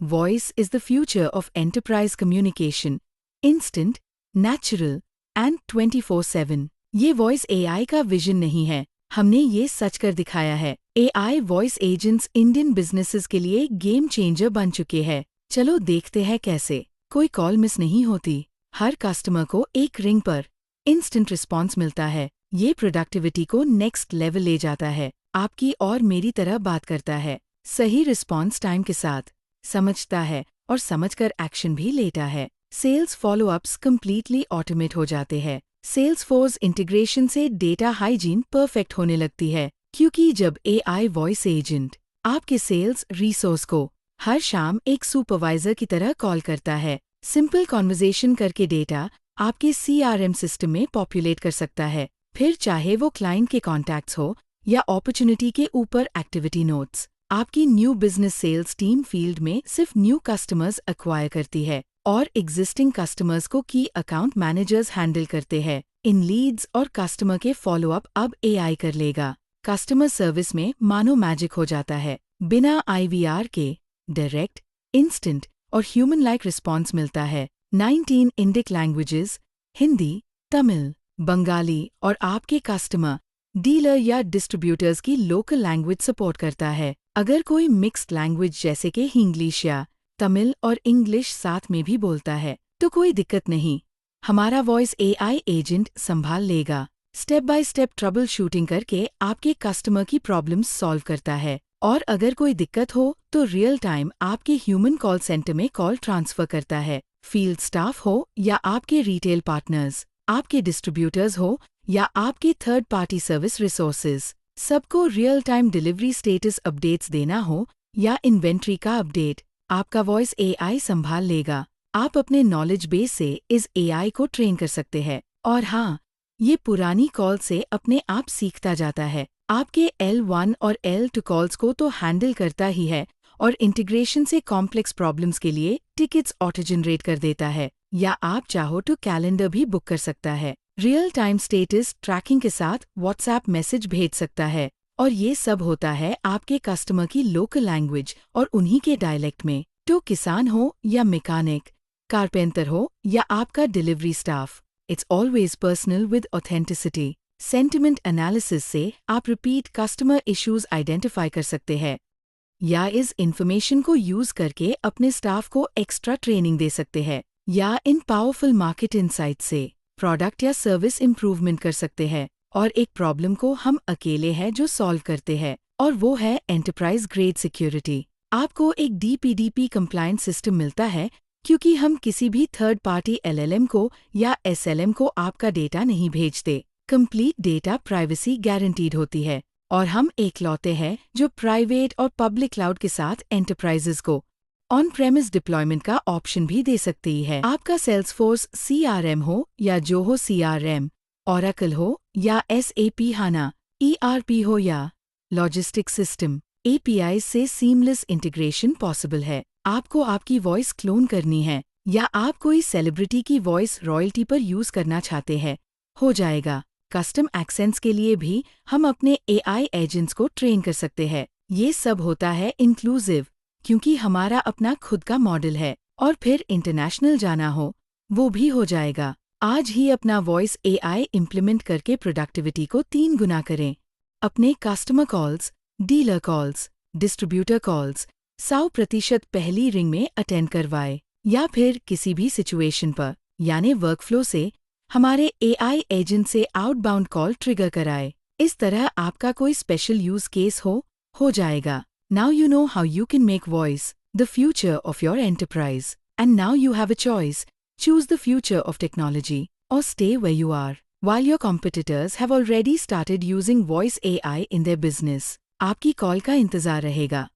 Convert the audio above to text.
Voice is the future of enterprise communication. Instant, natural and 24/7. ये voice AI का vision नहीं है, हमने ये सच कर दिखाया है। AI voice agents Indian businesses के लिए गेम चेंजर बन चुके हैं। चलो देखते हैं कैसे। कोई कॉल मिस नहीं होती, हर कस्टमर को एक रिंग पर इंस्टेंट रिस्पॉन्स मिलता है। ये प्रोडक्टिविटी को नेक्स्ट लेवल ले जाता है, आपकी और मेरी तरह बात करता है, सही रिस्पॉन्स टाइम के साथ, समझता है और समझकर एक्शन भी लेता है। सेल्स फॉलोअप्स कंप्लीटली ऑटोमेट हो जाते हैं। सेल्सफोर्स इंटीग्रेशन से डेटा हाइजीन परफेक्ट होने लगती है, क्योंकि जब एआई वॉइस एजेंट आपके सेल्स रिसोर्स को हर शाम एक सुपरवाइजर की तरह कॉल करता है, सिंपल कॉन्वर्जेशन करके डेटा आपके सीआरएम सिस्टम में पॉपुलेट कर सकता है। फिर चाहे वो क्लाइंट के कॉन्टैक्ट्स हो या अपॉर्चुनिटी के ऊपर एक्टिविटी नोट्स, आपकी new business sales team field में सिर्फ न्यू कस्टमर्स एक्वायर करती है और एग्जिस्टिंग कस्टमर्स को की अकाउंट मैनेजर्स हैंडल करते हैं। इन लीड्स और कस्टमर के फॉलोअप अब एआई कर लेगा। कस्टमर सर्विस में मानो मैजिक हो जाता है। बिना आईवीआर के डायरेक्ट, इंस्टेंट और ह्यूमन लाइक रिस्पॉन्स मिलता है। 19 इंडिक लैंग्वेजेस, हिंदी, तमिल, बंगाली और आपके कस्टमर, डीलर या डिस्ट्रीब्यूटर्स की लोकल लैंग्वेज सपोर्ट करता है। अगर कोई मिक्स्ड लैंग्वेज जैसे कि इंग्लिश या तमिल और इंग्लिश साथ में भी बोलता है तो कोई दिक्कत नहीं, हमारा वॉइस एआई एजेंट संभाल लेगा। Step by step trouble shooting करके आपके कस्टमर की प्रॉब्लम्स सॉल्व करता है और अगर कोई दिक्कत हो तो रियल टाइम आपके ह्यूमन कॉल सेंटर में कॉल ट्रांसफर करता है। फील्ड स्टाफ हो या आपके रिटेल पार्टनर्स, आपके डिस्ट्रीब्यूटर्स हो या आपके थर्ड पार्टी सर्विस रिसोर्सेज, सबको real time delivery status updates देना हो या इन्वेंट्री का अपडेट, आपका वॉइस एआई संभाल लेगा। आप अपने नॉलेज बेस से इस एआई को ट्रेन कर सकते हैं और हाँ, ये पुरानी कॉल से अपने आप सीखता जाता है। आपके L1 और L2 कॉल्स को तो हैंडल करता ही है और इंटीग्रेशन से कॉम्प्लेक्स प्रॉब्लम्स के लिए टिकट्स ऑटो जनरेट कर देता है, या आप चाहो तो कैलेंडर भी बुक कर सकता है। रियल टाइम स्टेटस ट्रैकिंग के साथ व्हाट्सएप मैसेज भेज सकता है और ये सब होता है आपके कस्टमर की लोकल लैंग्वेज और उन्हीं के डायलेक्ट में। तो किसान हो या मैकेनिक, कारपेंटर हो या आपका delivery staff, it's always personal with authenticity. Sentiment analysis से आप रिपीट कस्टमर इश्यूज आइडेंटिफाई कर सकते हैं या इस इंफॉर्मेशन को यूज करके अपने स्टाफ को एक्स्ट्रा ट्रेनिंग दे सकते हैं, या इन पावरफुल मार्केट इनसाइट से प्रोडक्ट या सर्विस इंप्रूवमेंट कर सकते हैं। और एक प्रॉब्लम को हम अकेले हैं जो सॉल्व करते हैं, और वो है एंटरप्राइज ग्रेड सिक्योरिटी। आपको एक डीपीडीपी कंप्लायंट सिस्टम मिलता है क्योंकि हम किसी भी थर्ड पार्टी एलएलएम को या एसएलएम को आपका डेटा नहीं भेजते। कंप्लीट डेटा प्राइवेसी गारंटीड होती है और हम एकलौते हैं जो प्राइवेट और पब्लिक क्लाउड के साथ एंटरप्राइजेस को ऑन प्रेमिस डिप्लॉयमेंट का ऑप्शन भी दे सकती है। आपका सेल्सफोर्स सीआरएम हो या जोहो सीआरएम, ओरेकल हो या एसएपी हाना ईआरपी हो या लॉजिस्टिक्स सिस्टम, एपीआई से सीमलेस इंटीग्रेशन पॉसिबल है। आपको आपकी वॉइस क्लोन करनी है या आप कोई सेलिब्रिटी की वॉइस रॉयल्टी पर यूज करना चाहते हैं, हो जाएगा। कस्टम एक्सेंट्स के लिए भी हम अपने एआई एजेंट्स को ट्रेन कर सकते हैं। ये सब होता है इंक्लूसिव, क्योंकि हमारा अपना खुद का मॉडल है। और फिर इंटरनेशनल जाना हो वो भी हो जाएगा। आज ही अपना वॉइस एआई इम्प्लीमेंट करके प्रोडक्टिविटी को 3 गुना करें। अपने customer calls, dealer calls, distributor calls 100% पहली रिंग में अटेंड करवाए, या फिर किसी भी सिचुएशन पर यानी वर्कफ्लो से हमारे एआई एजेंट से आउटबाउंड कॉल ट्रिगर कराए। इस तरह आपका कोई स्पेशल यूज केस हो जाएगा। Now you know how you can make voice the future of your enterprise, and now you have a choice. Choose the future of technology or stay where you are, while your competitors have already started using voice AI in their business. आपकी call का इंतजार रहेगा।